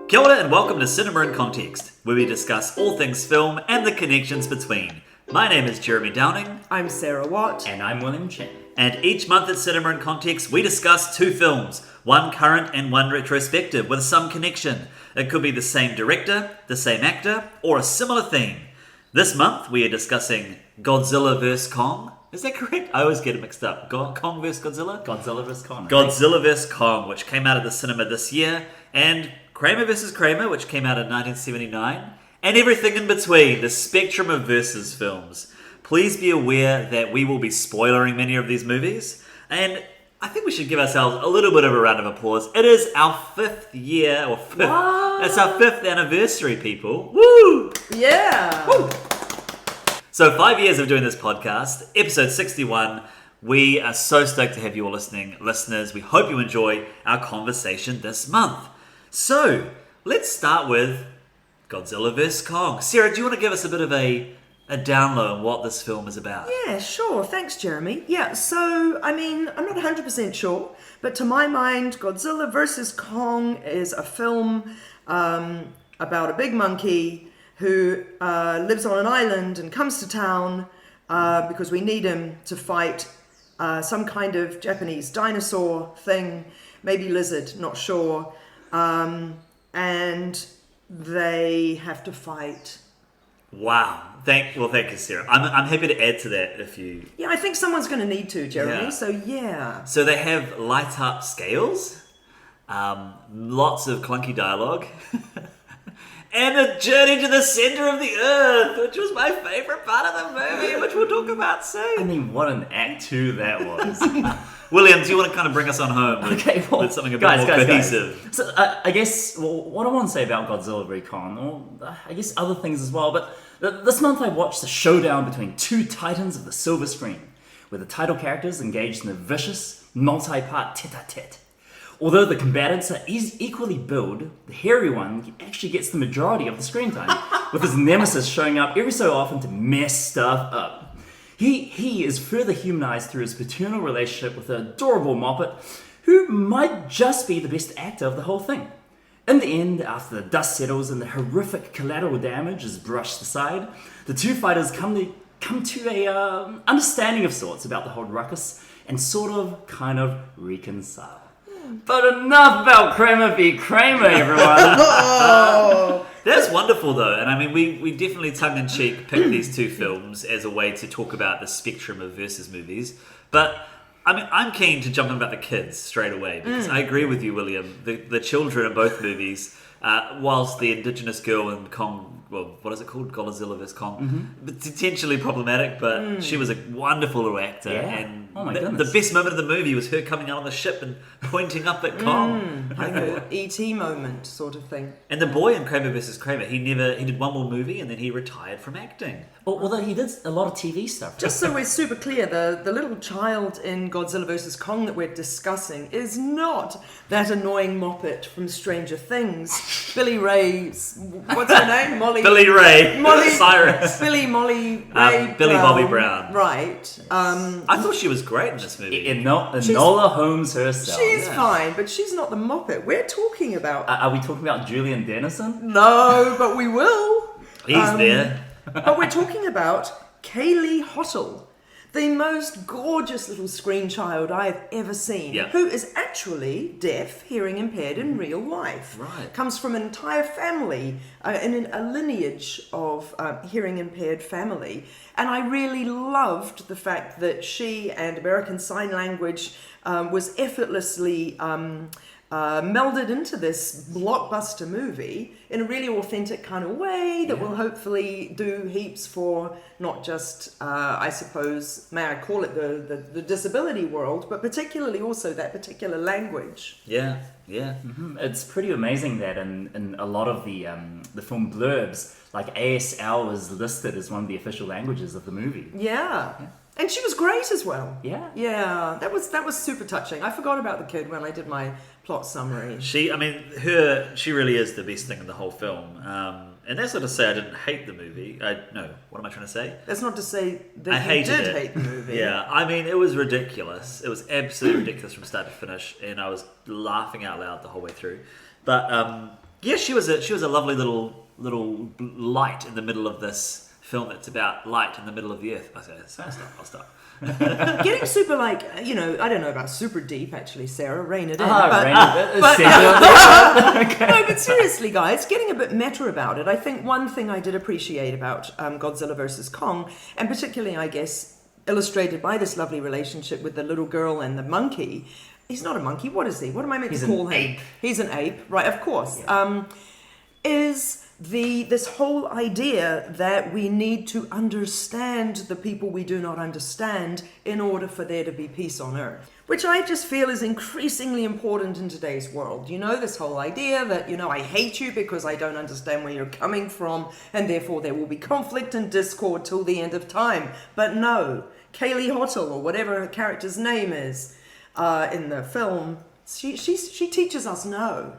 Kia ora and welcome to Cinema in Context, where we discuss all things film and the connections between. My name is Jeremy Downing. I'm Sarah Watt. And I'm William Chen. And each month at Cinema in Context, we discuss two films, one current and one retrospective with some connection. It could be the same director, the same actor, or a similar theme. This month, we are discussing Godzilla vs. Kong. Is that correct? I always get it mixed up. Kong vs. Godzilla? Godzilla vs. Kong. Godzilla vs. Kong, which came out at the cinema this year, and Kramer vs. Kramer, which came out in 1979, and everything in between, the spectrum of versus films. Please be aware that we will be spoilering many of these movies, and I think we should give ourselves a little bit of a round of applause. It is our fifth year, it's our fifth anniversary, people. Woo! Yeah! Woo! So 5 years of doing this podcast, episode 61. We are so stoked to have you all listeners. We hope you enjoy our conversation this month. So, let's start with Godzilla vs. Kong. Sarah, do you want to give us a bit of a download on what this film is about? Yeah, sure. Thanks, Jeremy. Yeah, so, I'm not 100% sure, but to my mind, Godzilla vs. Kong is a film about a big monkey who lives on an island and comes to town because we need him to fight some kind of Japanese dinosaur thing, maybe lizard, not sure. And they have to fight. Wow. Thank you, Sarah. I'm happy to add to that if you... Yeah, I think someone's going to need to, Jeremy, Yeah. so yeah. So they have light-up scales, lots of clunky dialogue, and a journey to the center of the earth, which was my favorite part of the movie, which we'll talk about soon. I mean, what an act 2 that was. William, do you want to kind of bring us on home with something a bit more cohesive? Guys. So I guess what I want to say about Godzilla vs. Kong, or I guess other things as well, but this month I watched the showdown between two titans of the silver screen, where the title characters engaged in a vicious, multi-part tete-a-tete. Although the combatants are equally billed, the hairy one actually gets the majority of the screen time, with his nemesis showing up every so often to mess stuff up. He is further humanized through his paternal relationship with an adorable moppet, who might just be the best actor of the whole thing. In the end, after the dust settles and the horrific collateral damage is brushed aside, the two fighters come to a understanding of sorts about the whole ruckus and kind of reconcile. But enough about Kramer v. Kramer, everyone. That's wonderful, though. And I mean, we definitely tongue-in-cheek picked these two films as a way to talk about the spectrum of versus movies. But, I mean, I'm keen to jump in about the kids straight away, because I agree with you, William. The children in both movies, whilst the indigenous girl in Kong... Well, what is it called? Godzilla vs. Kong. Potentially problematic, but she was a wonderful little actor. Yeah. And oh my the goodness. best moment of the movie was her coming out on the ship and pointing up at Kong. Like an E.T. moment sort of thing. And the boy in Kramer vs. Kramer, he did one more movie and then he retired from acting. Although he did a lot of TV stuff. Just so we're super clear, the little child in Godzilla vs. Kong that we're discussing is not that annoying moppet from Stranger Things. Billy Ray's... What's her name? Billy Ray. Cyrus. Billy Bobby Brown. Right. I thought she was great in this movie. Enola Holmes herself. She's fine, but she's not the moppet we're talking about. Are we talking about Julian Dennison? No, but we will. He's there. But we're talking about Kaylee Hottle, the most gorgeous little screen child I have ever seen, who is actually deaf, hearing impaired in real life. Right. Comes from an entire family, in a lineage of hearing impaired family. And I really loved the fact that she and American Sign Language was effortlessly melded into this blockbuster movie in a really authentic kind of way that will hopefully do heaps for not just, I suppose, may I call it the disability world, but particularly also that particular language. Yeah. Mm-hmm. It's pretty amazing that in a lot of the film blurbs, like ASL is listed as one of the official languages of the movie. Yeah. And she was great as well. Yeah. Yeah, that was super touching. I forgot about the kid when I did my plot summary. She really is the best thing in the whole film. And that's not to say I didn't hate the movie. No, what am I trying to say? That's not to say that I you hated did it. hate the movie. Yeah, I mean, it was ridiculous. It was absolutely ridiculous from start to finish, and I was laughing out loud the whole way through. But Yeah, she was a lovely little light in the middle of this film. It's about light in the middle of the earth. I'll stop. Getting super I don't know about super deep actually, Sarah, rein it in. No, but seriously, guys, getting a bit meta about it. I think one thing I did appreciate about Godzilla vs. Kong, and particularly, I guess, illustrated by this lovely relationship with the little girl and the monkey. He's not a monkey. What is he? What am I meant to call him? Ape. He's an ape, right? Of course. Yeah. Is this whole idea that we need to understand the people we do not understand in order for there to be peace on Earth, which I just feel is increasingly important in today's world. This whole idea that, I hate you because I don't understand where you're coming from, and therefore there will be conflict and discord till the end of time. But no, Kaylee Hottle, or whatever her character's name is in the film, she teaches us no.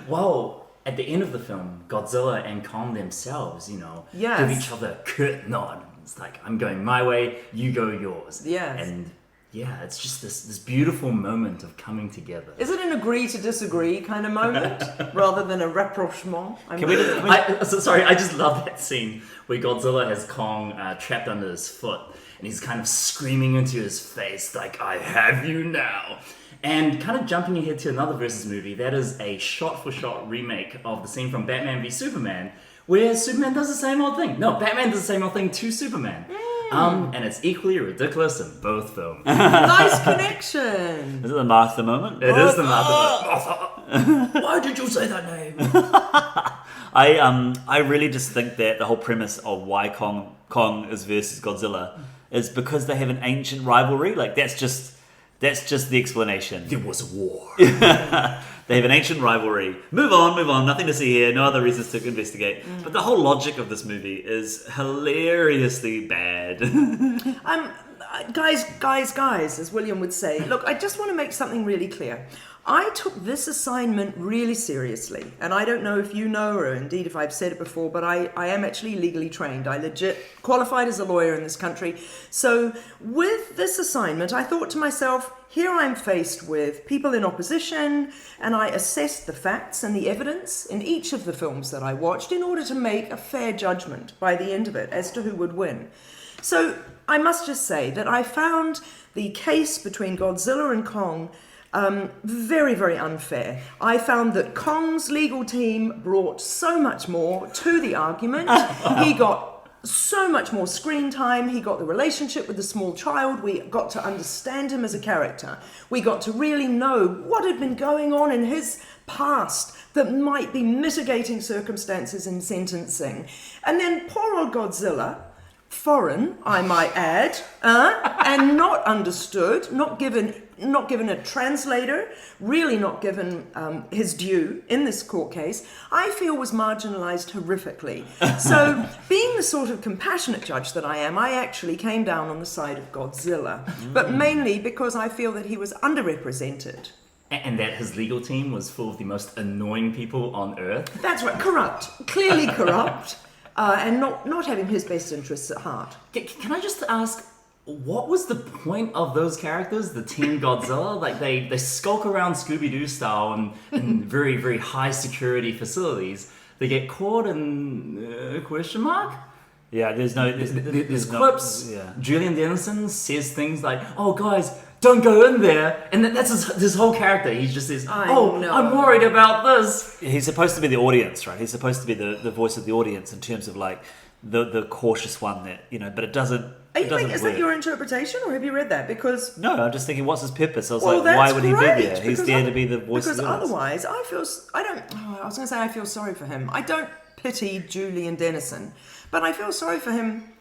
Whoa. At the end of the film, Godzilla and Kong themselves, Yes. give each other a curt nod. It's like, I'm going my way, you go yours. Yes. And yeah, it's just this beautiful moment of coming together. Is it an agree to disagree kind of moment rather than a rapprochement? Can we I just love that scene where Godzilla has Kong trapped under his foot, and he's kind of screaming into his face like, I have you now. And kind of jumping ahead to another Versus movie, that is a shot-for-shot remake of the scene from Batman v Superman, where Superman does the same old thing. No, Batman does the same old thing to Superman. And it's equally ridiculous in both films. Nice connection! Is it the Martha moment? It is the Martha. Why did you say that name? I really just think that the whole premise of why Kong is versus Godzilla is because they have an ancient rivalry. Like, that's just the explanation. There was a war. They have an ancient rivalry. Move on. Nothing to see here. No other reasons to investigate. But the whole logic of this movie is hilariously bad. Guys, as William would say. Look, I just want to make something really clear. I took this assignment really seriously, and I don't know if you know, or indeed if I've said it before, but I am actually legally trained. I legit qualified as a lawyer in this country. So with this assignment, I thought to myself, here I'm faced with people in opposition, and I assessed the facts and the evidence in each of the films that I watched in order to make a fair judgment by the end of it as to who would win. So I must just say that I found the case between Godzilla and Kong very, very unfair. I found that Kong's legal team brought so much more to the argument. He got so much more screen time. He got the relationship with the small child. We got to understand him as a character. We got to really know what had been going on in his past that might be mitigating circumstances in sentencing. And then poor old Godzilla, foreign, I might add, and not understood, not given a translator, really not given his due in this court case, I feel was marginalised horrifically. So, being the sort of compassionate judge that I am, I actually came down on the side of Godzilla, but mainly because I feel that he was underrepresented. And that his legal team was full of the most annoying people on Earth. That's right, corrupt, clearly corrupt. And not having his best interests at heart. Can I just ask, what was the point of those characters, the Team Godzilla? Like, they skulk around Scooby-Doo style in very, very high security facilities. They get caught in question mark? Yeah, there's clips. Yeah. Julian Dennison says things like, "Oh, guys, don't go in there," and that's his whole character. He just says, I'm worried about this. He's supposed to be the audience, right? He's supposed to be the voice of the audience in terms of like the cautious one that but it doesn't. Is that your interpretation, or have you read that? Because no, I'm just thinking, what's his purpose? I was why would he be there? He's there to be the voice of the audience. Because otherwise, I was going to say I feel sorry for him. I don't pity Julian Dennison, but I feel sorry for him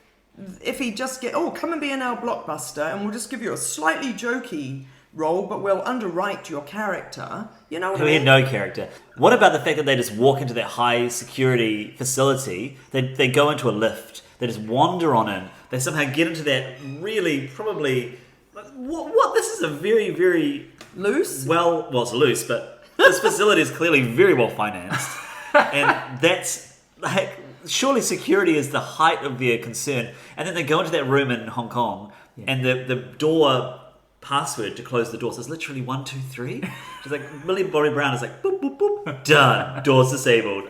if he just come and be in our blockbuster, and we'll just give you a slightly jokey role, but we'll underwrite your character. You know what I mean? He had no character. What about the fact that they just walk into that high security facility? They go into a lift. They just wander on in. They somehow get into that really probably what? This is a very, very loose. Well, it's loose, but this facility is clearly very well financed, and that's like. Surely security is the height of their concern. And then they go into that room in Hong Kong, and the door password to close the door. So it's literally 1, 2, 3. She's like, Millie Bobby Brown is like, boop, boop, boop, done. Door's disabled.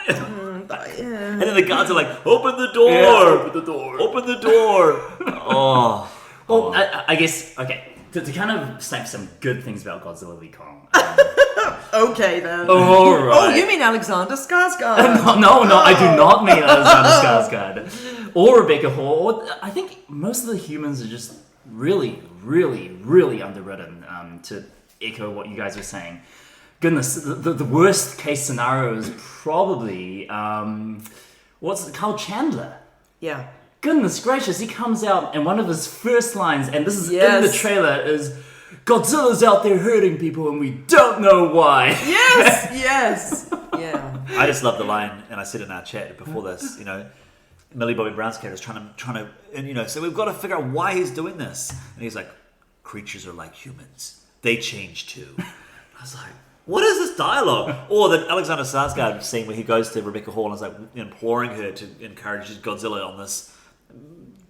And then the guards are like, open the door. Yeah, open the door. Open the door. Oh. Well, I guess, okay, to kind of snap some good things about Godzilla v. Kong. Okay, then. All right. Oh, you mean Alexander Skarsgård? No, I do not mean Alexander Skarsgård. Or Rebecca Hall. I think most of the humans are just really, really, really underwritten, to echo what you guys were saying. Goodness, the worst case scenario is probably, Carl Chandler. Yeah. Goodness gracious, he comes out and one of his first lines, and this is in the trailer, is Godzilla's out there hurting people and we don't know why. Yes. Yeah. I just love the line, and I said in our chat before this, Millie Bobby Brown's character is trying to, and so we've got to figure out why he's doing this. And he's like, creatures are like humans. They change too. I was like, what is this dialogue? Or the Alexander Skarsgård scene where he goes to Rebecca Hall and is like imploring her to encourage Godzilla on this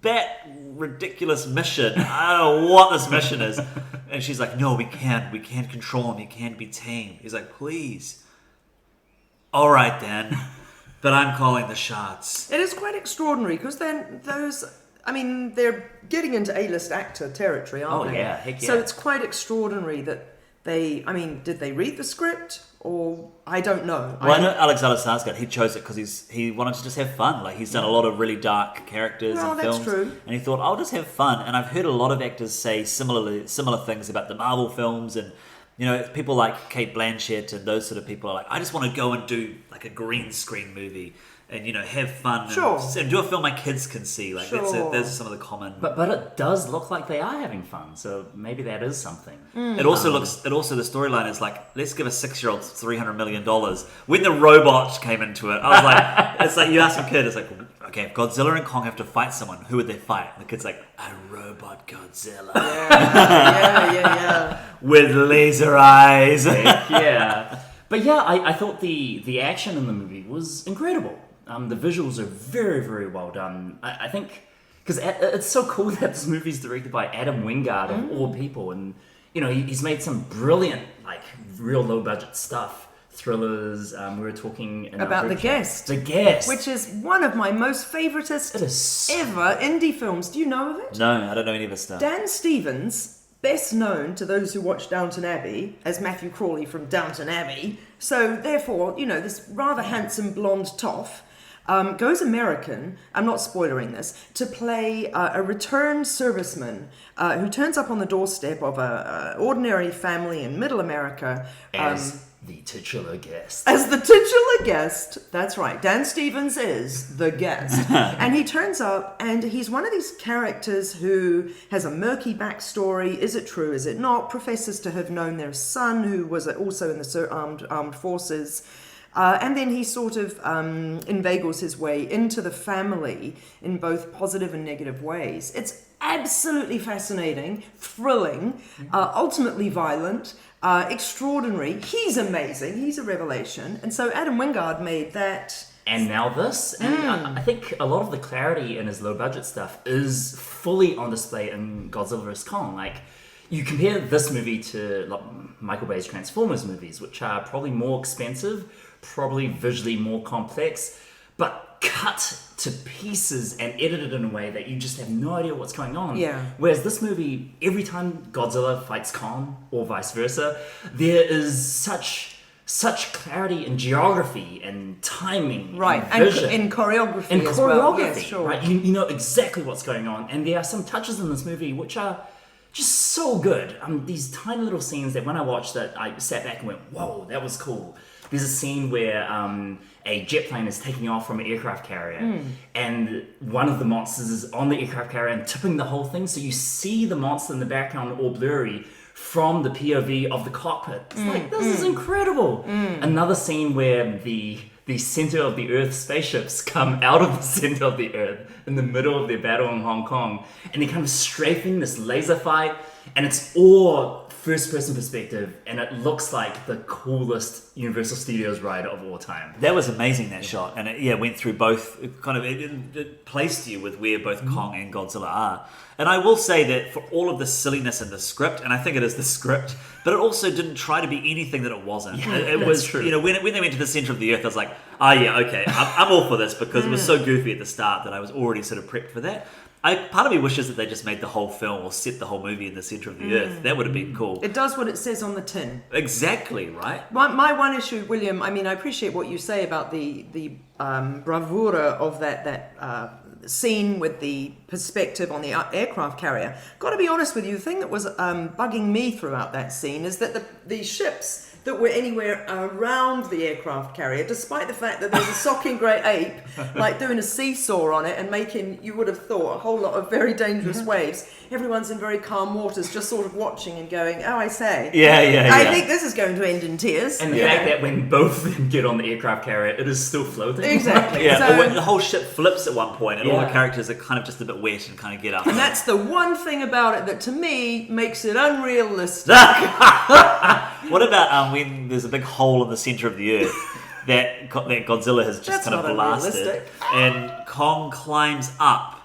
ridiculous mission. I don't know what this mission is. And she's like, no, we can't control him. He can't be tamed. He's like, please. All right then. But I'm calling the shots. It is quite extraordinary because then they're getting into A-list actor territory, aren't they? Oh yeah, heck yeah. So it's quite extraordinary that did they read the script or I don't know. Well, I know Alexander Skarsgård, he chose it because he wanted to just have fun. Like, he's done a lot of really dark characters in films. That's true. And he thought, I'll just have fun. And I've heard a lot of actors say similar things about the Marvel films, and people like Kate Blanchett and those sort of people are like, I just want to go and do like a green screen movie and have fun and do a film my kids can see. Like, those are some of the common. But it does look like they are having fun, so maybe that is something. It also the storyline is like, let's give a 6-year-old $300 million. When the robot came into it, I was like, it's like you ask a kid, it's like, okay, if Godzilla and Kong have to fight someone, who would they fight? And the kid's like, a robot Godzilla. Yeah. With laser eyes. Yeah. But yeah, I thought the action in the movie was incredible. The visuals are very, very well done. I think, because it's so cool that this movie's directed by Adam Wingard of all people. And, he's made some brilliant, like, real low-budget stuff. Thrillers. We were talking about The Guest. The Guest. Which is one of my most favoritist ever indie films. Do you know of it? No, I don't know any of this stuff. Dan Stevens, best known to those who watch Downton Abbey as Matthew Crawley from Downton Abbey. So, therefore, this rather handsome blonde toff goes American, I'm not spoilering this, to play a returned serviceman who turns up on the doorstep of an ordinary family in middle America. As the titular guest. As the titular guest, that's right. Dan Stevens is the guest. And he turns up and he's one of these characters who has a murky backstory. Is it true? Is it not? Professes to have known their son who was also in the armed forces. And then he sort of inveigles his way into the family in both positive and negative ways. It's absolutely fascinating, thrilling, ultimately violent, extraordinary. He's amazing. He's a revelation. And so Adam Wingard made that. And now this. And I think a lot of the clarity in his low-budget stuff is fully on display in Godzilla vs. Kong. Like, you compare this movie to Michael Bay's Transformers movies, which are probably more expensive, probably visually more complex, but cut to pieces and edited in a way that you just have no idea what's going on. Yeah. Whereas this movie, every time Godzilla fights Kong, or vice versa, there is such clarity in geography and timing, right, and vision. And choreography and as choreography, well. Yes, sure. Right? You know exactly what's going on, and there are some touches in this movie which are just so good. These tiny little scenes that when I watched it, I sat back and went, whoa, that was cool. There's a scene where a jet plane is taking off from an aircraft carrier, and one of the monsters is on the aircraft carrier and tipping the whole thing, so you see the monster in the background all blurry from the POV of the cockpit. It's like, this is incredible. Another scene where the center of the Earth spaceships come out of the center of the Earth in the middle of their battle in Hong Kong, and they're kind of strafing this laser fight, and it's first-person perspective, and it looks like the coolest Universal Studios ride of all time. That was amazing, that shot, and it went through both. It placed you with where both Kong and Godzilla are. And I will say that for all of the silliness in the script, and I think it is the script, but it also didn't try to be anything that it wasn't. It was true. when they went to the center of the earth, I was like, oh yeah, okay, I'm all for this, because it was so goofy at the start that I was already sort of prepped for that. Part of me wishes that they just made the whole film or set the whole movie in the center of the earth. That would have been cool. It does what it says on the tin. Exactly, right? My one issue, William, I mean, I appreciate what you say about the bravura of that scene with the perspective on the aircraft carrier. Got to be honest with you, the thing that was bugging me throughout that scene is that the ships that were anywhere around the aircraft carrier, despite the fact that there's a socking grey ape like doing a seesaw on it and making, you would have thought, a whole lot of very dangerous waves. Everyone's in very calm waters, just sort of watching and going, oh, I say. Yeah. I think this is going to end in tears. And the fact that when both of them get on the aircraft carrier, it is still floating. Exactly. Yeah, So- or when the whole ship flips at one point and all the Yeah. characters are kind of just a bit wet and kind of get up. And that's the one thing about it that, to me, makes it unrealistic. What about when there's a big hole in the center of the earth that Godzilla has just That's kind of not blasted, unrealistic. and Kong climbs up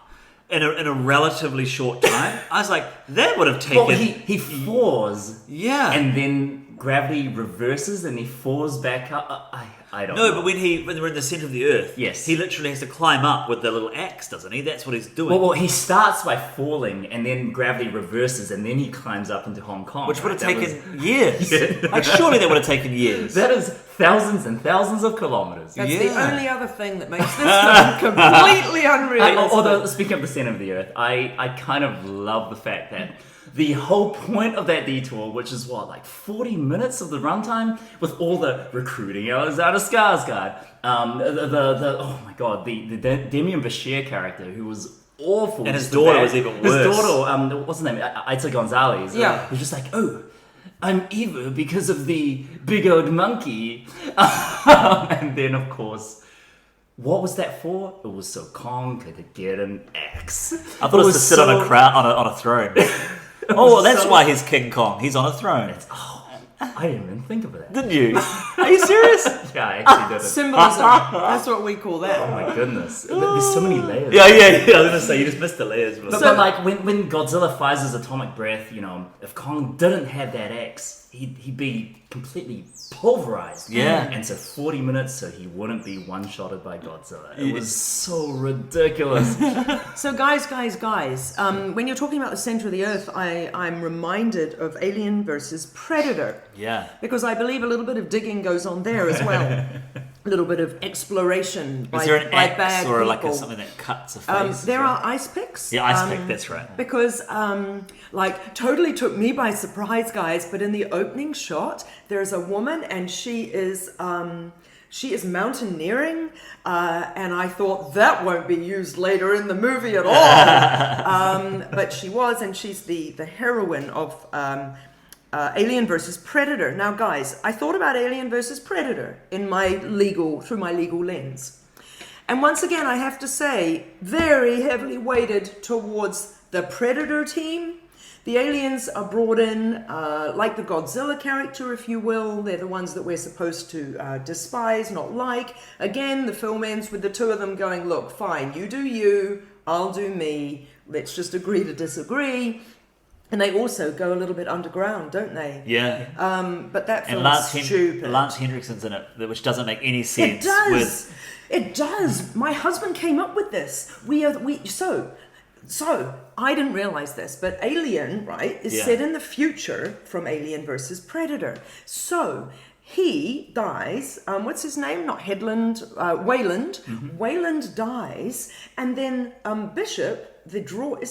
in a relatively short time? I was like, that would have taken. Well, he falls, Yeah. and then gravity reverses, and he falls back up. I don't know. No, but when they're in the center of the earth, Yes. he literally has to climb up with the little axe, doesn't he? That's what he's doing. Well, he starts by falling, and then gravity reverses, and then he climbs up into Hong Kong. which would have right? taken years. Like, surely that would have taken years. That is thousands and thousands of kilometers. That's Yeah. the only other thing that makes this film completely unrealistic. Although, speaking of the center of the earth, I kind of love the fact that the whole point of that detour, which is like 40 minutes of the runtime, with all the recruiting Alexander Skarsgård, oh my god, the Demian Bichir character, who was awful, And his just daughter bad. was even His worse. daughter, what's her name, Aita Gonzalez, Yeah. who's just like, oh, I'm evil because of the big old monkey. And then, of course, what was that for? It was so Kong could get an axe. I thought it was to sit on a crown on a throne. Oh, that's so- why he's King Kong. He's on a throne. I didn't even think of that. Didn't you? Are you serious? Yeah, I actually didn't. Symbolism. That's what we call Oh that. my goodness. There's so many layers. Yeah. I was gonna say you just missed the layers. But, but like when Godzilla fires his atomic breath, if Kong didn't have that axe, he'd be completely pulverized. Yeah. And so 40 minutes so he wouldn't be one-shotted by Godzilla. It was so ridiculous. So guys, when you're talking about the center of the earth, I'm reminded of Alien versus Predator. Yeah. Because I believe a little bit of digging goes on there as well. A little bit of exploration by, Is there an by axe bad or people. something that cuts a face? There are ice picks. Yeah, ice pick. That's right. Because, totally took me by surprise, guys. But in the opening shot, there's a woman, and she is mountaineering, and I thought that won't be used later in the movie at all. But she was, and she's the heroine of Alien versus Predator. Now, guys, I thought about Alien versus Predator through my legal lens. And once again, I have to say, very heavily weighted towards the Predator team. The aliens are brought in like the Godzilla character, if you will. They're the ones that we're supposed to despise, not like. Again, the film ends with the two of them going, look, fine, you do you, I'll do me. Let's just agree to disagree. And they also go a little bit underground, don't they? Yeah. But that And film's stupid. Lance Henriksen's in it, which doesn't make any sense. It does. With It does. My husband came up with this. So I didn't realize this, but Alien, right, is set in the future from Alien versus Predator. So he dies. What's his name? Not Headland. Wayland. Mm-hmm. Wayland dies, and then Bishop. Is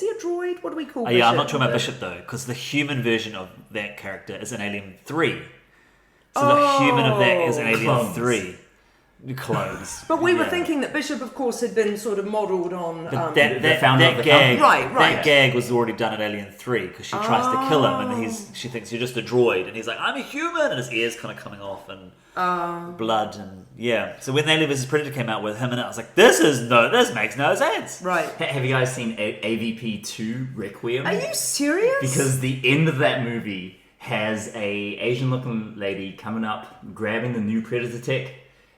he a droid? What do we call Bishop? yeah, I'm not talking about Bishop though, because the human version of that character is in Alien 3. So the human of that is in Alien Clones. 3. Clones. But we were Yeah. thinking that Bishop, of course, had been sort of modelled on. But the that founder of the gag, company. Right. That gag was already done at Alien 3 because she tries to kill him and she thinks you're just a droid and he's like, I'm a human, and his ears kind of coming off and blood and yeah. So when Alien vs Predator came out with him in it, I was like, this makes no sense. Right. Have you guys seen AVP 2 Requiem? Are you serious? Because the end of that movie has a Asian-looking lady coming up, grabbing the new Predator tech,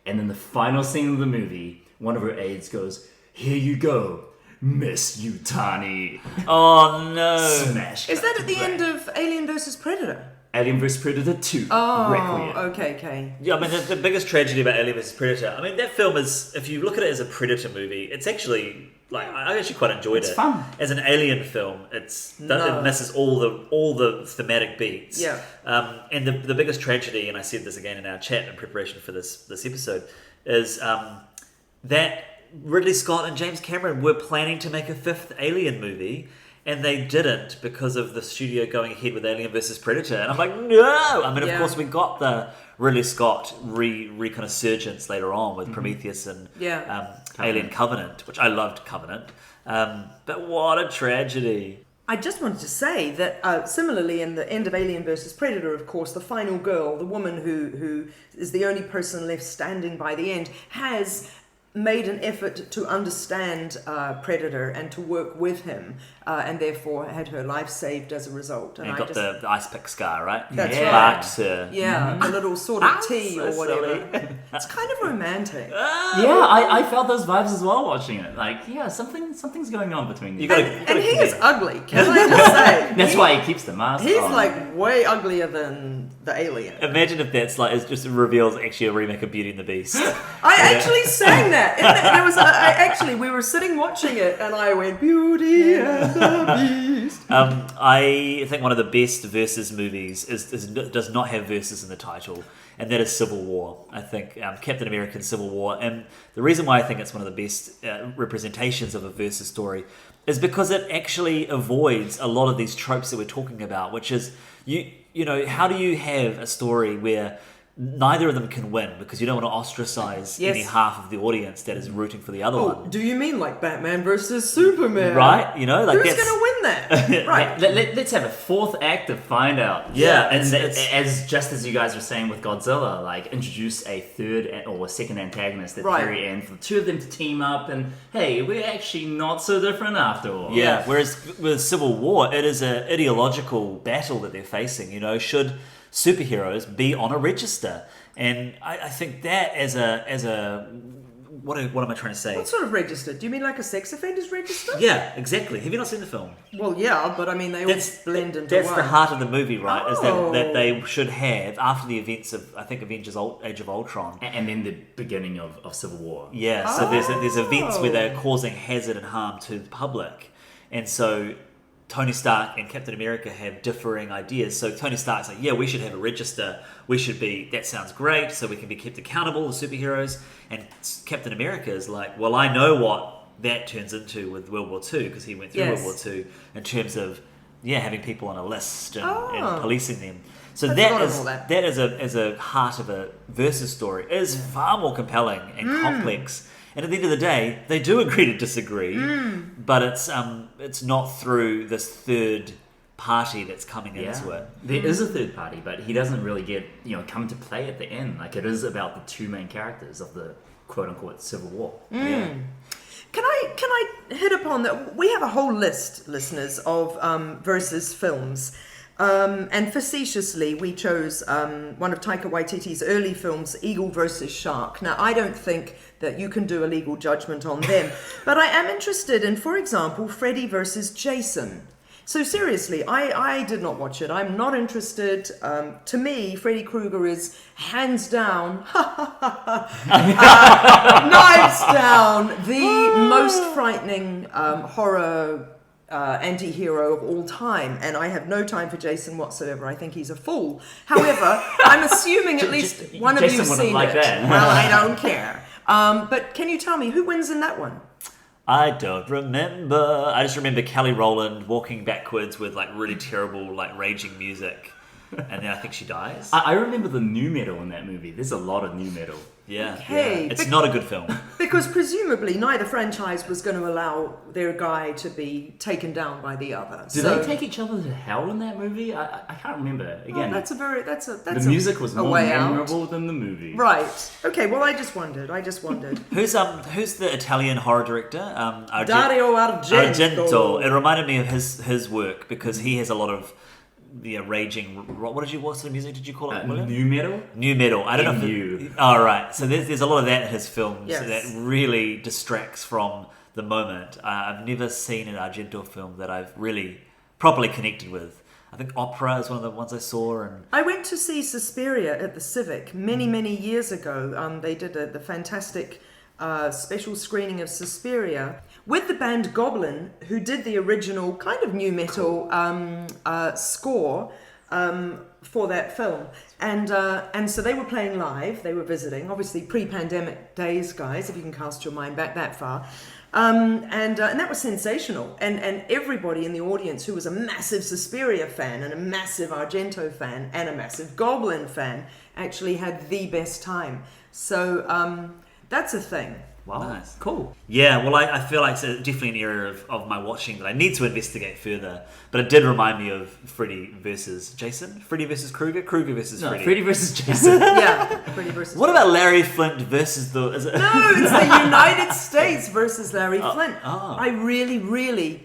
and in the final scene of the movie, one of her aides goes, "Here you go, Miss Yutani." Oh no! Smash. Is that at the cut end to of Alien vs Predator? Alien vs Predator 2. Oh, Requiem. okay. Yeah, I mean, the biggest tragedy about Alien vs Predator, I mean, that film is, if you look at it as a Predator movie, it's actually, like, I actually quite enjoyed it. It's fun. As an Alien film, it misses all the thematic beats. Yeah. And the biggest tragedy, and I said this again in our chat in preparation for this episode, is that Ridley Scott and James Cameron were planning to make a fifth Alien movie, and they didn't because of the studio going ahead with Alien vs Predator. And I'm like, no! I mean, of course, we got the Ridley Scott kind of surgence later on with Prometheus and Alien Covenant, which I loved Covenant. But what a tragedy. I just wanted to say that similarly in the end of Alien vs Predator, of course, the final girl, the woman who is the only person left standing by the end, has made an effort to understand Predator and to work with him, and therefore had her life saved as a result. And got the ice pick scar, right? That's right. Marks her. Yeah, a little sort of tea or So whatever. silly. It's kind of romantic. Yeah, I felt those vibes as well watching it. Like, yeah, something's going on between you. And he is ugly, can I just say? That's why he keeps the mask He's on. like way uglier than the alien. Imagine if that's like, it just reveals actually a remake of Beauty and the Beast. I actually sang that. There was we were sitting watching it, and I went, "Beauty and the Beast." I think one of the best versus movies does not have versus in the title, and that is Civil War. I think Captain America: Civil War, and the reason why I think it's one of the best representations of a versus story is because it actually avoids a lot of these tropes that we're talking about, which is you know, how do you have a story where neither of them can win because you don't want to ostracize any half of the audience that is rooting for the other one. Do you mean like Batman versus Superman? Right? You know, like who's going to win that? Right. Let's have a fourth act to find out. Yeah, and as you guys were saying with Godzilla, like introduce a third or a second antagonist at the very end for the two of them to team up, and hey, we're actually not so different after all. Yeah. Whereas with Civil War, it is an ideological battle that they're facing. You know, should superheroes be on a register? And I think that as a what am I trying to say? What sort of register? Do you mean like a sex offenders register? Yeah, exactly. Have you not seen the film? Well, yeah, but I mean they all blend into that's one. the heart of the movie, right? Is Oh. that they should have, after the events of, I think, Avengers Age of Ultron. And then the beginning of Civil War. Yeah, so there's events where they're causing hazard and harm to the public. And so Tony Stark and Captain America have differing ideas. So Tony Stark's like, yeah, we should have a register. We should be, that sounds great, so we can be kept accountable, the superheroes. And Captain America is like, well, I know what that turns into with World War II, because he went through World War II, in terms of, having people on a list and policing them. So that as a heart of a versus story is far more compelling and complex. And at the end of the day, they do agree to disagree, but it's not through this third party that's coming into it. There is a third party, but he doesn't really get come to play at the end. Like, it is about the two main characters of the quote unquote Civil War. Yeah. Can I hit upon that? We have a whole list, listeners, of versus films. And facetiously, we chose one of Taika Waititi's early films, Eagle versus Shark. Now, I don't think that you can do a legal judgment on them, but I am interested in, for example, Freddy versus Jason. So seriously, I did not watch it. I'm not interested. To me, Freddy Krueger is hands down, knives down, the most frightening horror anti-hero of all time, and I have no time for Jason whatsoever. I think he's a fool. However, I'm assuming at least one of Jason you's wouldn't seen like it. that. Well, I don't care. But can you tell me who wins in that one? I don't remember. I just remember Kelly Rowland walking backwards with like really terrible, like raging music, and then I think she dies. I remember the nu metal in that movie. There's a lot of nu metal. Yeah, Okay, it's not a good film. Because presumably neither franchise was going to allow their guy to be taken down by the other. Do they take each other to hell in that movie? I can't remember. Again, that's the music was more memorable than the movie. Right. Okay. Well, I just wondered. Who's the Italian horror director? Dario Argento. It reminded me of his work because he has a lot of the raging. What sort of music did you call it, William? New metal. New metal. I don't know. New. Oh, right. So there's a lot of that in his films Yes. that really distracts from the moment. I've never seen an Argento film that I've really properly connected with. I think Opera is one of the ones I saw, and I went to see Suspiria at the Civic many years ago. They did the fantastic special screening of Suspiria with the band Goblin, who did the original kind of new metal score for that film. And so they were playing live, they were visiting, obviously pre-pandemic days, guys, if you can cast your mind back that far. And that was sensational. And everybody in the audience who was a massive Suspiria fan and a massive Argento fan and a massive Goblin fan actually had the best time. So that's a thing. wow, Nice. Cool. Yeah, well, I feel like it's definitely an area of my watching that I need to investigate further. But it did remind me of Freddy versus Jason, Freddy versus Krueger, Krueger versus No, Freddy. Freddy versus Jason. Yeah, Freddy versus. What about Larry Flynt versus the? Is it? No, it's the United States versus Larry Flynt. oh. I really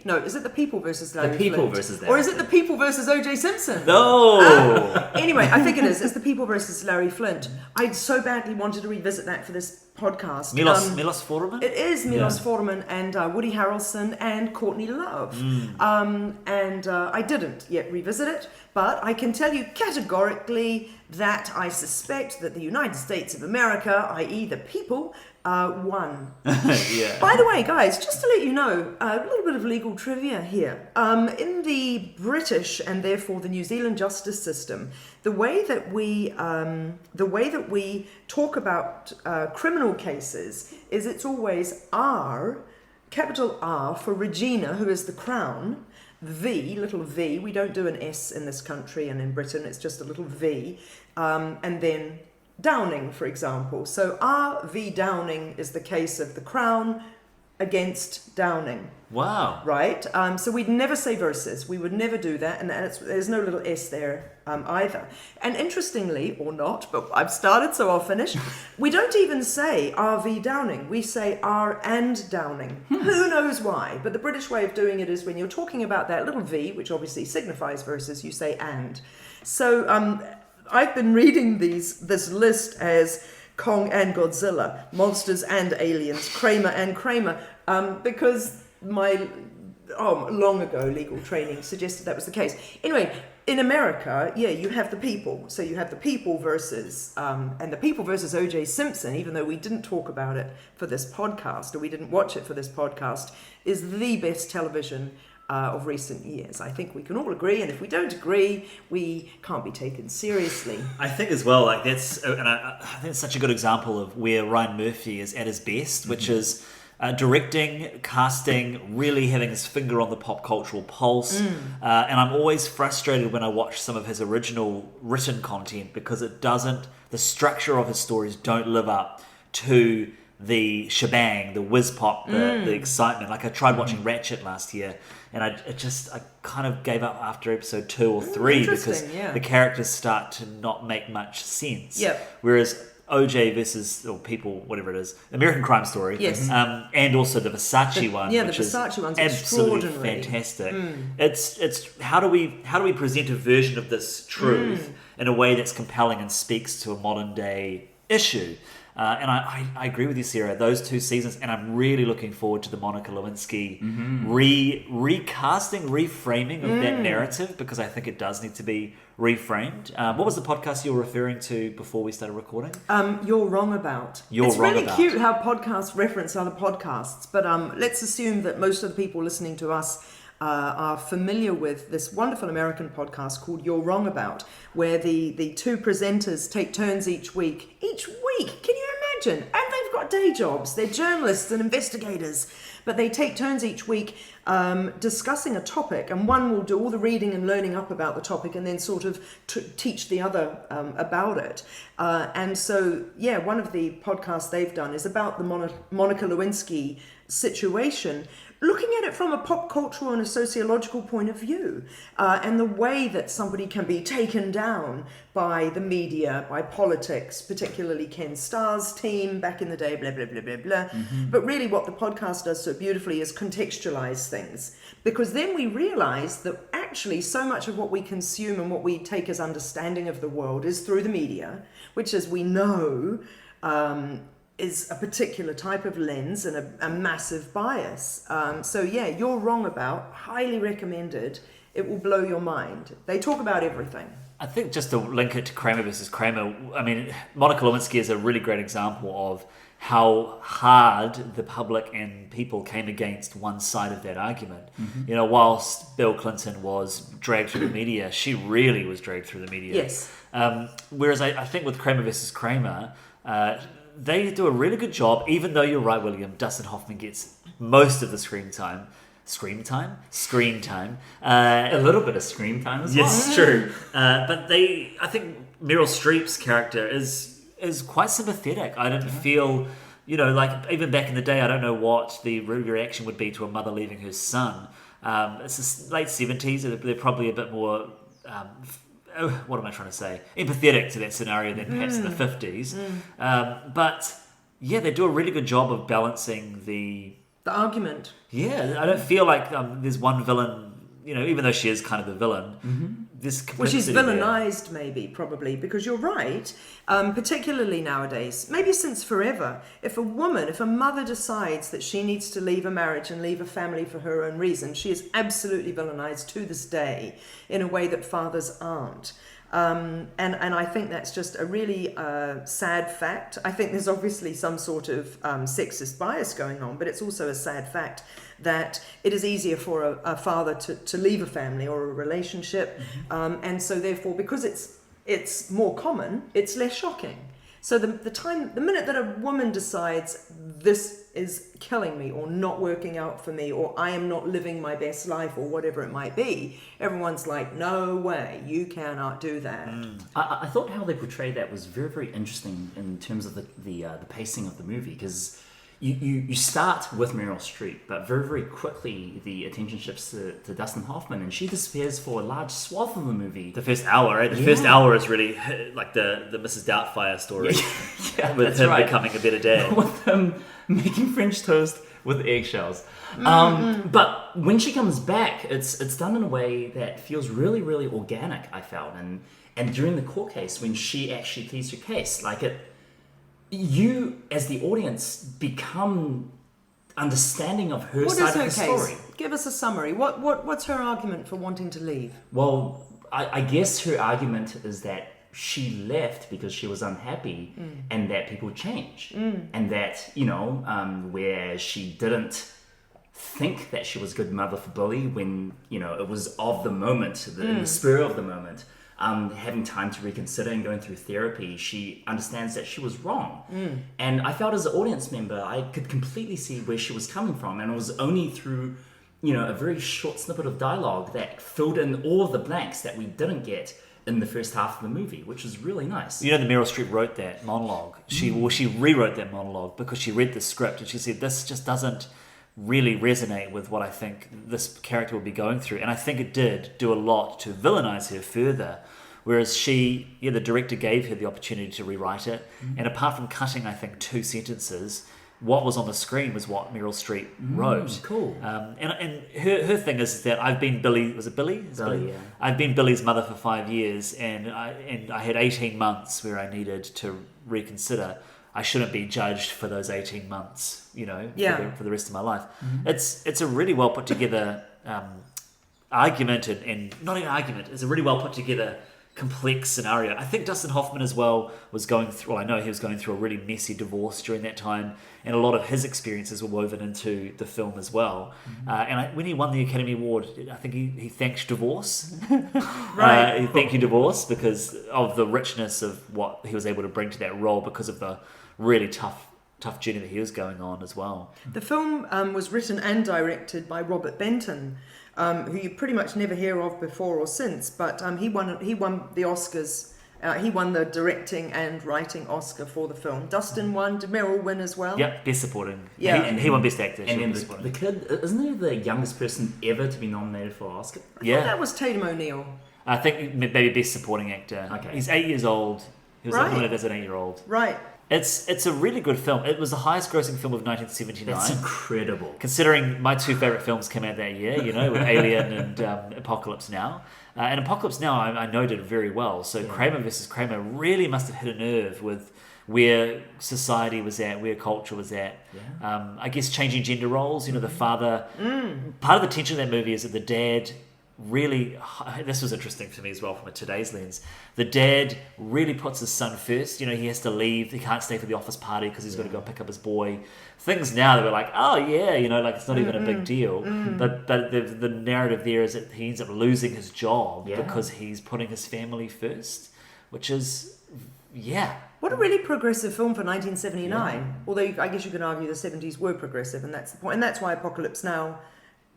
no. Is it the people versus Larry people Flynt? versus or Larry is it the people versus O.J. Simpson? No. Anyway, I think it is. It's the people versus Larry Flynt. I so badly wanted to revisit that for this podcast. Milos Forman. It is Milos Yeah. Forman and Woody Harrelson and Courtney Love. And I didn't yet revisit it, but I can tell you categorically that I suspect that the United States of America, i.e. the people, won. Yeah. By the way, guys, just to let you know, a little bit of legal trivia here. In the British and therefore the New Zealand justice system, the way that we talk about criminal cases is it's always R, capital R for Regina, who is the Crown. V, little v. We don't do an S in this country and in Britain. It's just a little v, and then Downing, for example. So R.V. Downing is the case of the Crown against Downing, Wow. right? So we'd never say versus. We would never do that, and there's no little S there either. And interestingly, or not, but I've started, so I'll finish. We don't even say R.V. Downing. We say R and Downing. Who knows why? But the British way of doing it is when you're talking about that little V, which obviously signifies versus, you say and. So I've been reading this list as Kong and Godzilla, monsters and aliens, Kramer and Kramer, because my long ago legal training suggested that was the case. Anyway, in America, yeah, you have the people. So you have the people versus, and the people versus O.J. Simpson, even though we didn't talk about it for this podcast, or we didn't watch it for this podcast, is the best television of recent years. I think we can all agree, and if we don't agree, we can't be taken seriously. I think as well, like that's, and I think it's such a good example of where Ryan Murphy is at his best, which is directing, casting, really having his finger on the pop cultural pulse. And I'm always frustrated when I watch some of his original written content because the structure of his stories don't live up to the shebang, the whiz pop, the excitement. Like I tried watching Ratchet last year, and I kind of gave up after episode 2 or 3 because interesting, yeah. the characters start to not make much sense. Yep. Whereas OJ versus, or People, whatever it is, American Crime Story, Yes. And also the Versace one, yeah, the which Versace is one's absolutely extraordinary. fantastic. It's how do we present a version of this truth in a way that's compelling and speaks to a modern day issue. And I agree with you, Sarah. Those 2 seasons, and I'm really looking forward to the Monica Lewinsky recasting, reframing of that narrative, because I think it does need to be reframed. What was the podcast you were referring to before we started recording? You're Wrong About. You're it's Wrong really About. cute how podcasts reference other podcasts, but let's assume that most of the people listening to us are familiar with this wonderful American podcast called You're Wrong About, where the 2 presenters take turns each week. Each week! Can you imagine? And they've got day jobs. They're journalists and investigators. But they take turns each week discussing a topic, and one will do all the reading and learning up about the topic and then sort of teach the other about it. And so, yeah, one of the podcasts they've done is about the Monica Lewinsky situation, looking at it from a pop cultural and a sociological point of view, and the way that somebody can be taken down by the media, by politics, particularly Ken Starr's team back in the day, blah, blah, blah, blah, blah. But really what the podcast does so beautifully is contextualize things. Because then we realize that actually so much of what we consume and what we take as understanding of the world is through the media, which, as we know, is a particular type of lens and a massive bias. So yeah, you're wrong about, highly recommended. It will blow your mind. They talk about everything. I think just to link it to Kramer versus Kramer, I mean, Monica Lewinsky is a really great example of how hard the public and people came against one side of that argument. You know, whilst Bill Clinton was dragged through the media, she really was dragged through the media. Yes. Whereas I think with Kramer versus Kramer, they do a really good job, even though you're right, William, Dustin Hoffman gets most of the screen time. A little bit of screen time as well. Yes, true. But I think Meryl Streep's character is quite sympathetic. I didn't feel, you know, like even back in the day, I don't know what the reaction would be to a mother leaving her son. It's the late 70s, they're probably a bit more, what am I trying to say? Empathetic to that scenario than perhaps in the 50s. But yeah, they do a really good job of balancing the argument. Yeah, I don't feel like there's one villain, you know, even though she is kind of the villain. Well, she's villainized, maybe, probably, because you're right, particularly nowadays, maybe since forever, if a mother decides that she needs to leave a marriage and leave a family for her own reason, she is absolutely villainized to this day in a way that fathers aren't. And I think that's just a really sad fact. I think there's obviously some sort of sexist bias going on, but it's also a sad fact that it is easier for a father to leave a family or a relationship. And so therefore, because it's more common, it's less shocking. So the minute that a woman decides this is killing me or not working out for me or I am not living my best life or whatever it might be, everyone's like, no way, you cannot do that. I thought how they portrayed that was very, very interesting in terms of the pacing of the movie, because you start with Meryl Streep, but very, very quickly the attention shifts to Dustin Hoffman, and she disappears for a large swath of the movie. The first hour, right? The first hour is really like the Mrs. Doubtfire story. Yeah, with him becoming a better dad. With him making French toast with eggshells. But when she comes back, it's done in a way that feels really, really organic, I felt. And during the court case, when she actually pleads her case, you as the audience become understanding of her side of the story. Give us a summary. What's her argument for wanting to leave? Well, I guess her argument is that she left because she was unhappy and that people change. And that, where she didn't think that she was a good mother for Billy when, it was of the moment, in the spur of the moment. Having time to reconsider and going through therapy, she understands that she was wrong. And I felt as an audience member, I could completely see where she was coming from. And it was only through, a very short snippet of dialogue that filled in all of the blanks that we didn't get in the first half of the movie, which was really nice. You know, the Meryl Streep wrote that monologue. She rewrote that monologue because she read the script and she said, this just doesn't really resonate with what I think this character will be going through. And I think it did do a lot to villainize her further. Whereas the director gave her the opportunity to rewrite it. And apart from cutting, I think, 2 sentences, what was on the screen was what Meryl Streep wrote. Cool. And her thing is that I've been Billy. Was it Billy? Billy, yeah. I've been Billy's mother for 5 years, and I had 18 months where I needed to reconsider. I shouldn't be judged for those 18 months, for the rest of my life. It's a really well put together argument, and not even argument. It's a really well put together complex scenario. I think Dustin Hoffman as well was going through, I know he was going through a really messy divorce during that time, and a lot of his experiences were woven into the film as well. When he won the Academy Award, I think he thanked divorce. Right. He thanked divorce because of the richness of what he was able to bring to that role, because of the really tough journey that he was going on as well. The film was written and directed by Robert Benton, who you pretty much never hear of before or since, but he won the Oscars He won the directing and writing Oscar for the film. Dustin won. Did Meryl win as well? Yep, Best Supporting. Yeah. And he won Best Actor. And then Best Supporting. the kid, isn't he the youngest person ever to be nominated for an Oscar? I thought that was Tatum O'Neal. I think maybe Best Supporting Actor. Okay. He's 8 years old. He was Right. nominated as an 8-year-old. Right. It's a really good film. It was the highest grossing film of 1979. That's incredible. Considering my two favourite films came out that year, with Alien and Apocalypse Now. And Apocalypse Now, I know did very well. So Kramer versus Kramer really must have hit a nerve with where society was at, where culture was at. Yeah. I guess changing gender roles. The father. Part of the tension of that movie is that the dad really, this was interesting to me as well from a today's lens. The dad really puts his son first. He has to leave. He can't stay for the office party because he's got to go pick up his boy. Things now that we're like, oh yeah, like it's not even a big deal. But the narrative there is that he ends up losing his job because he's putting his family first, which is, What a really progressive film for 1979. Although I guess you can argue the 70s were progressive, and that's the point. And that's why Apocalypse Now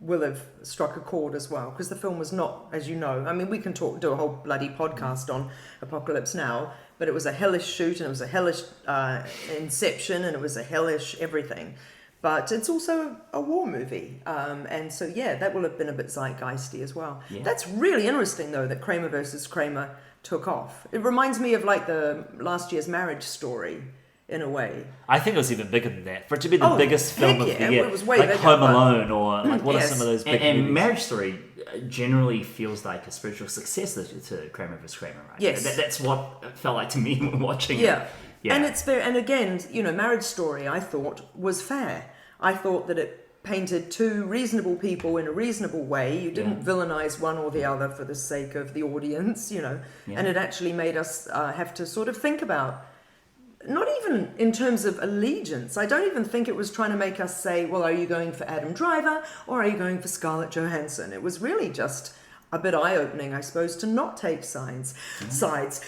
will have struck a chord as well, because the film was not, as you know, I mean, we can do a whole bloody podcast on Apocalypse Now, but it was a hellish shoot, and it was a hellish inception, and it was a hellish everything. But it's also a war movie, and so that will have been a bit zeitgeisty as well. That's really interesting, though, that Kramer versus Kramer took off. It reminds me of like the last year's Marriage Story, in a way. I think it was even bigger than that. For it to be the biggest film of the year, it was way like bigger, Home Alone, or like what are Yes. some of those big And movies? Marriage Story generally feels like a spiritual successor to Kramer vs. Kramer, right? Yes. That's what it felt like to me when watching it. Yeah. Yeah. And it's very, and again, Marriage Story, I thought was fair. I thought that it painted two reasonable people in a reasonable way. You didn't villainize one or the other for the sake of the audience, and it actually made us have to sort of think about, not even in terms of allegiance. I don't even think it was trying to make us say, well, are you going for Adam Driver or are you going for Scarlett Johansson? It was really just a bit eye-opening, I suppose, to not take sides.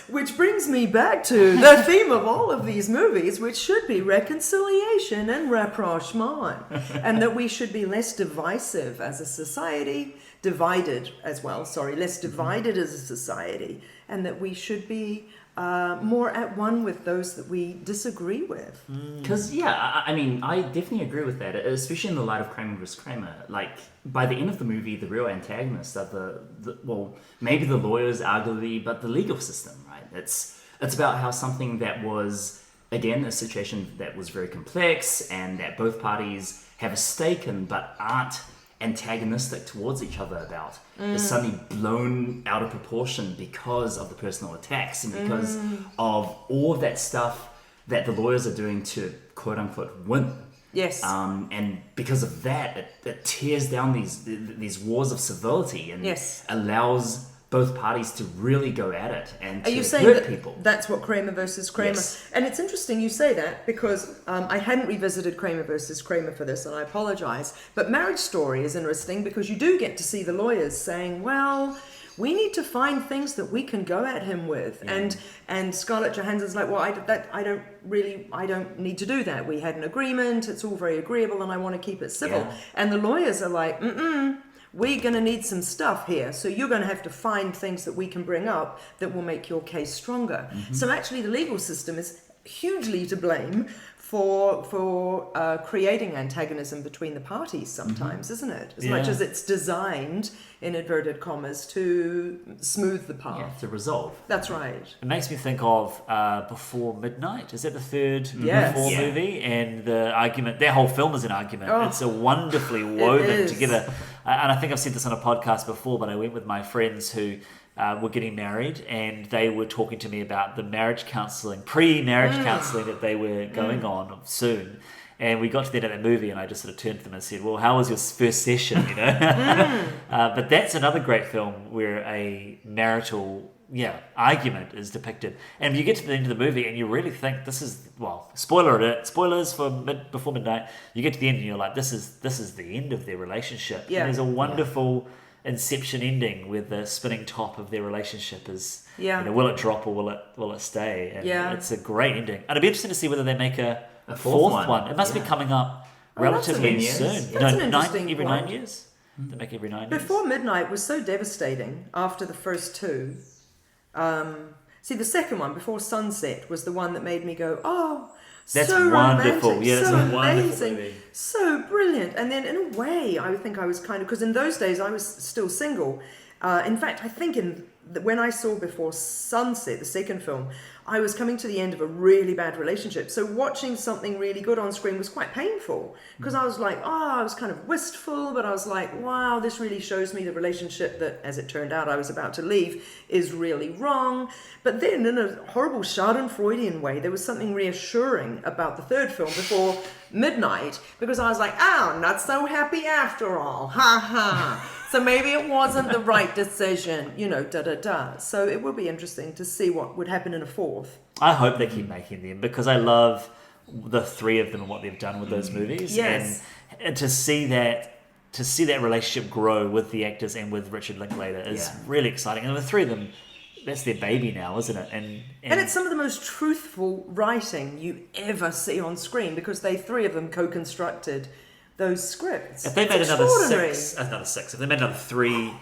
Which brings me back to the theme of all of these movies, which should be reconciliation and rapprochement, and that we should be less divisive as a society, less divided as a society, and that we should be more at one with those that we disagree with. Because, I mean, I definitely agree with that, especially in the light of Kramer vs. Kramer. Like, by the end of the movie, the real antagonists are maybe the lawyers, arguably, but the legal system, right? It's about how something that was, again, a situation that was very complex and that both parties have a stake in but aren't antagonistic towards each other about is suddenly blown out of proportion because of the personal attacks and because of all of that stuff that the lawyers are doing to quote unquote win. Yes. And because of that, it tears down these wars of civility and allows both parties to really go at it and Are to you saying hurt people. That's what Kramer versus Kramer? Yes. And it's interesting you say that, because I hadn't revisited Kramer versus Kramer for this, and I apologise. But Marriage Story is interesting because you do get to see the lawyers saying, well, we need to find things that we can go at him with. And Scarlett Johansson's like, well, I don't need to do that. We had an agreement. It's all very agreeable, and I want to keep it civil. Yeah. And the lawyers are like, we're going to need some stuff here. So you're going to have to find things that we can bring up that will make your case stronger. So actually the legal system is hugely to blame for creating antagonism between the parties sometimes, isn't it? As much as it's designed, in inverted commas, to smooth the path. Yeah, to resolve. That's right. It makes me think of Before Midnight. Is that the third Yes. Before Yeah. movie? And the argument, their whole film is an argument. Oh, it's a wonderfully woven is. together. And I think I've said this on a podcast before, but I went with my friends who were getting married, and they were talking to me about the marriage counselling, pre-marriage counselling that they were going on soon. And we got to the end of that movie, and I just sort of turned to them and said, well, how was your first session, But that's another great film where a marital argument is depicted. And you get to the end of the movie, and you really think this is, well, spoilers for Before Midnight. You get to the end, and you're like, this is the end of their relationship. Yeah. And there's a wonderful Inception ending where the spinning top of their relationship is, will it drop or will it stay? And it's a great ending. And it'd be interesting to see whether they make a fourth one. It must be coming up relatively that's soon. That's an interesting every point. 9 years? They make every 9 years. Before Midnight was so devastating after the first two. See, the second one, Before Sunset, was the one that made me go, oh, That's so wonderful. romantic, Yeah, so that's a wonderful amazing, movie. so brilliant. And then in a way, I think I was kind of, because in those days I was still single. In fact, I think when I saw Before Sunset, the second film, I was coming to the end of a really bad relationship. So watching something really good on screen was quite painful because I was like, I was kind of wistful, but I was like, wow, this really shows me the relationship that, as it turned out, I was about to leave is really wrong. But then in a horrible Schadenfreudian way, there was something reassuring about the third film, Before Midnight, because I was like, oh, not so happy after all. Ha ha. So maybe it wasn't the right decision, da-da-da. So it will be interesting to see what would happen in a fourth. I hope they keep making them because I love the three of them and what they've done with those movies. Yes. And to see that relationship grow with the actors and with Richard Linklater is really exciting. And the three of them, that's their baby now, isn't it? And it's some of the most truthful writing you ever see on screen because three of them co-constructed those scripts. If they made another six, if they made another 3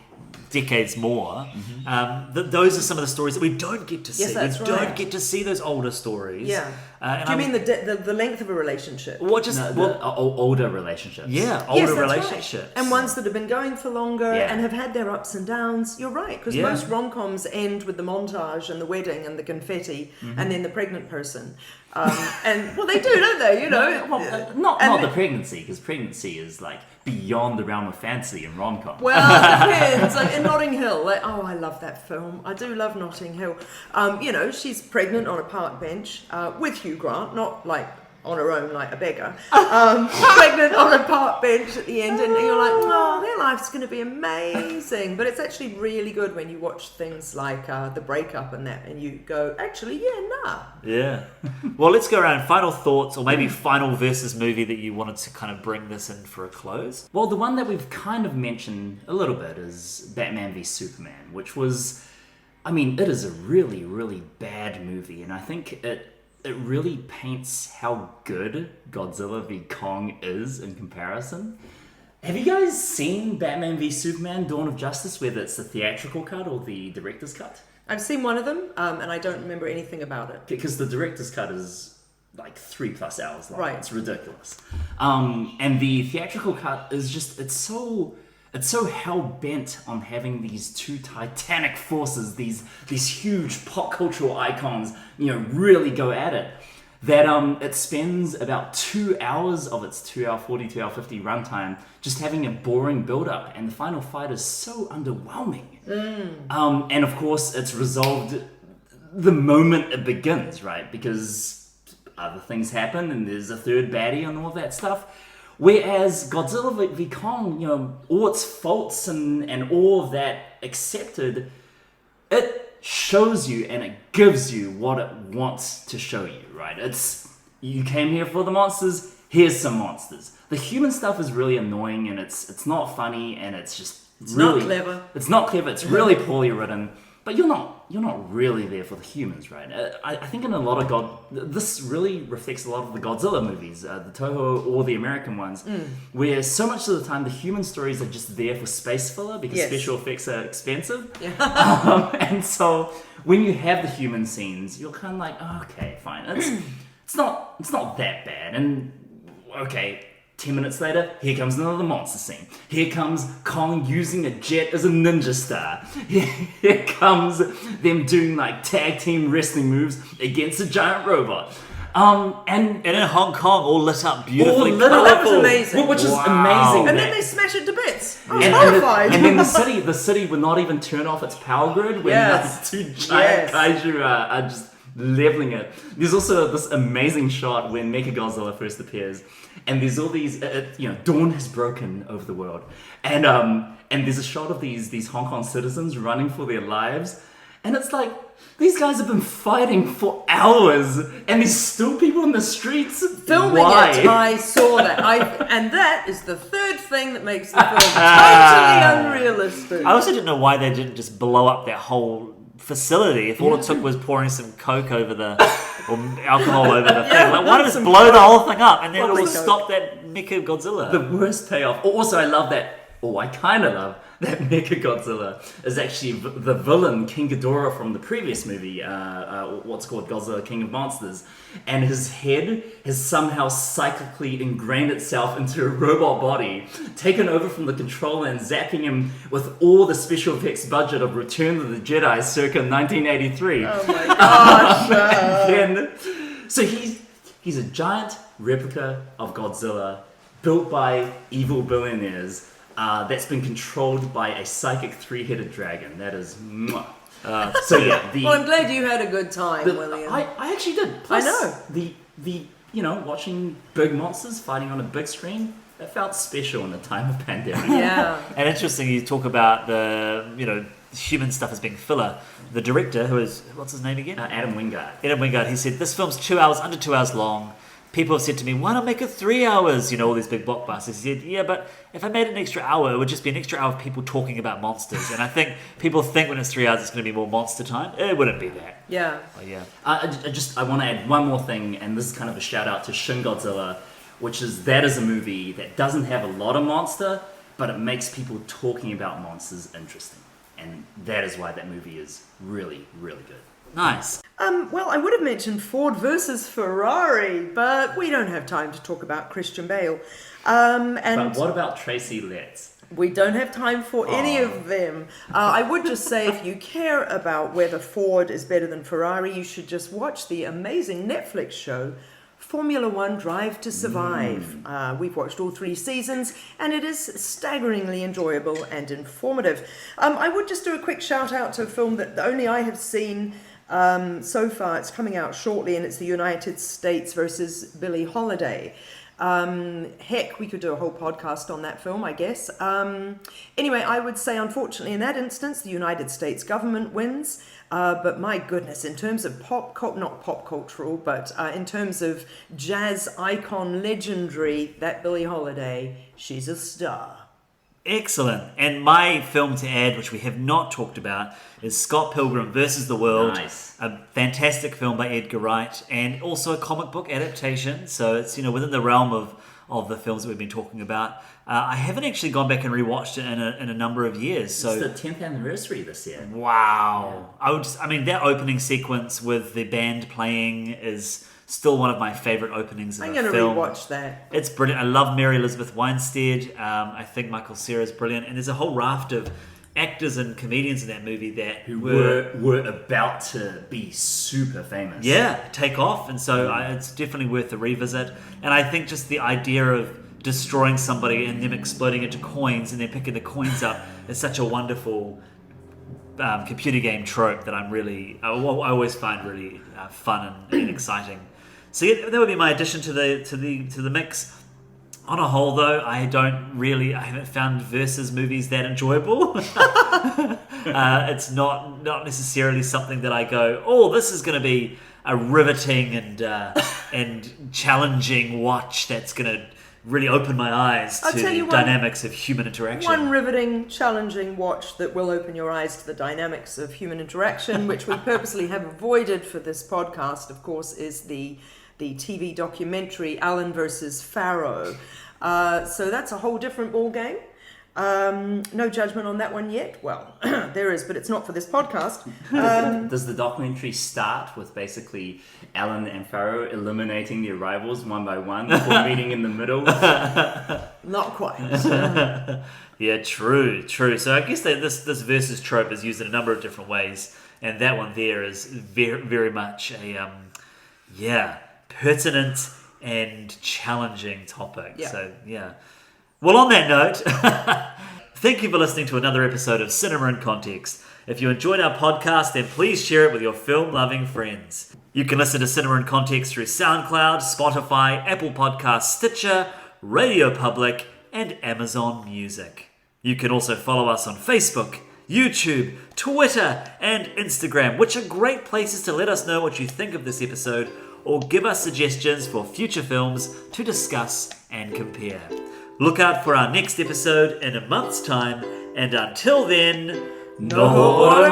decades more, those are some of the stories that we don't get to see. Yes, that's we right. don't get to see those older stories. Yeah. Do you mean the length of a relationship? Older relationships. Yeah, older Yes, that's relationships. right. And ones that have been going for longer and have had their ups and downs. You're right, because most rom-coms end with the montage and the wedding and the confetti and then the pregnant person. And well, they do, don't they? Not the pregnancy, because pregnancy is like beyond the realm of fantasy in rom-com. Well, it depends. Like in Notting Hill, I love that film. I do love Notting Hill. She's pregnant on a park bench with Hugh Grant, not like on her own like a beggar. Pregnant on a park bench at the end, and you're like, oh, their life's going to be amazing. But it's actually really good when you watch things like The Breakup and that, and you go, actually, nah. Yeah. Well, let's go around. Final thoughts, or maybe final versus movie that you wanted to kind of bring this in for a close. Well, the one that we've kind of mentioned a little bit is Batman v Superman, which was, it is a really, really bad movie, and I think it really paints how good Godzilla v Kong is in comparison. Have you guys seen Batman v Superman: Dawn of Justice, whether it's the theatrical cut or the director's cut? I've seen one of them, and I don't remember anything about it. Because the director's cut is like 3+ hours long. Right. It's ridiculous. And the theatrical cut is just, it's so hell-bent on having these two titanic forces, these huge pop cultural icons, really go at it, that it spends about 2 hours of its 2 hour 40, 2 hour 50 runtime just having a boring build-up, and the final fight is so underwhelming. And of course, it's resolved the moment it begins, right? Because other things happen, and there's a third baddie and all that stuff. Whereas Godzilla v Kong, all its faults and all of that accepted, it shows you and it gives you what it wants to show you, right? You came here for the monsters, here's some monsters. The human stuff is really annoying, and it's not funny, and it's just really... not clever. It's not clever, it's really poorly written. But you're not really there for the humans, right? I think in a lot of this really reflects a lot of the Godzilla movies, the Toho or the American ones, where so much of the time the human stories are just there for space filler because special effects are expensive. Yeah. And so when you have the human scenes, you're kind of like, oh, okay, fine, it's not that bad, and okay. 10 minutes later, here comes another monster scene. Here comes Kong using a jet as a ninja star. Here comes them doing like tag team wrestling moves against a giant robot. And in Hong Kong, all lit up beautifully. That was amazing. Which is amazing. And then they smash it to bits. I was horrified. And then the city would not even turn off its power grid when those two giant kaiju are just leveling it. There's also this amazing shot when Mechagodzilla first appears, and there's all these, dawn has broken over the world, and there's a shot of these Hong Kong citizens running for their lives, and it's like, these guys have been fighting for hours, and there's still people in the streets filming Why? It. I saw that, and that is the third thing that makes the film totally unrealistic. I also didn't know why they didn't just blow up that whole facility if all it took was pouring some coke over or alcohol over the thing. Like, why not just blow the whole thing up and then it'll stop that Mecha Godzilla? The worst payoff. Also, I love that I kind of love that Mecha Godzilla is actually the villain King Ghidorah from the previous movie, what's called Godzilla King of Monsters, and his head has somehow cyclically ingrained itself into a robot body, taken over from the controller and zapping him with all the special effects budget of Return of the Jedi circa 1983. Oh my gosh! So he's a giant replica of Godzilla built by evil billionaires that's been controlled by a psychic three-headed dragon. That is... so yeah, well, I'm glad you had a good time, William. I actually did. Plus, I know. The watching big monsters fighting on a big screen, that felt special in the time of pandemic. Yeah. And interesting, you talk about the human stuff as being filler. The director, who is, what's his name again? Adam Wingard. Adam Wingard, he said, this film's under 2 hours long. People have said to me, why not make it 3 hours? All these big blockbusters. He said, yeah, but if I made an extra hour, it would just be an extra hour of people talking about monsters. And I think people think when it's 3 hours, it's going to be more monster time. It wouldn't be that. Yeah. But yeah. I want to add one more thing, and this is kind of a shout out to Shin Godzilla, which is that is a movie that doesn't have a lot of monster, but it makes people talking about monsters interesting. And that is why that movie is really, really good. Nice. Well, I would have mentioned Ford versus Ferrari, but we don't have time to talk about Christian Bale. And But what about Tracy Letts? we don't have time for any of them. I would just say if you care about whether Ford is better than Ferrari, you should just watch the amazing Netflix show Formula One Drive to Survive. We've watched all 3 seasons, and it is staggeringly enjoyable and informative. I would just do a quick shout out to a film that only I have seen so far. It's coming out shortly, and it's the United States versus Billie Holiday. Heck, we could do a whole podcast on that film, I guess. Anyway, I would say, unfortunately, in that instance, the United States government wins. But my goodness, in terms of not pop cultural, but in terms of jazz icon legendary, that Billie Holiday, she's a star. Excellent. And my film to add, which we have not talked about, is Scott Pilgrim versus the World. Nice. A fantastic film by Edgar Wright, and also a comic book adaptation. So it's within the realm of the films that we've been talking about. I haven't actually gone back and rewatched it in a number of years. So it's the 10th anniversary this year. Wow. Yeah. That opening sequence with the band playing is still one of my favorite openings of a film. I'm going to rewatch that. It's brilliant. I love Mary Elizabeth Winstead. I think Michael Cera's brilliant. And there's a whole raft of actors and comedians in that movie that were about to be super famous. Yeah, take off. And so it's definitely worth a revisit. And I think just the idea of destroying somebody and them exploding into coins and then picking the coins up is such a wonderful computer game trope that I always find really fun and exciting. So yeah, that would be my addition to the mix. On a whole, though, I haven't found versus movies that enjoyable. It's not necessarily something that I go, oh, this is going to be a riveting and challenging watch that's going to really opened my eyes to the dynamics of human interaction. One riveting, challenging watch that will open your eyes to the dynamics of human interaction, which we purposely have avoided for this podcast, of course, is the TV documentary Alan versus Farrow. So that's a whole different ballgame. No judgment on that one yet. Well, there is, but it's not for this podcast. Does the documentary start with basically Alan and Farrow eliminating their rivals one by one before meeting in the middle? Not quite. Yeah, true. So I guess that this versus trope is used in a number of different ways, and that one there is very, very much a pertinent and challenging topic. Yeah. So yeah. Well, on that note, thank you for listening to another episode of Cinema in Context. If you enjoyed our podcast, then please share it with your film-loving friends. You can listen to Cinema in Context through SoundCloud, Spotify, Apple Podcasts, Stitcher, Radio Public, and Amazon Music. You can also follow us on Facebook, YouTube, Twitter, and Instagram, which are great places to let us know what you think of this episode or give us suggestions for future films to discuss and compare. Look out for our next episode in a month's time, and until then, No more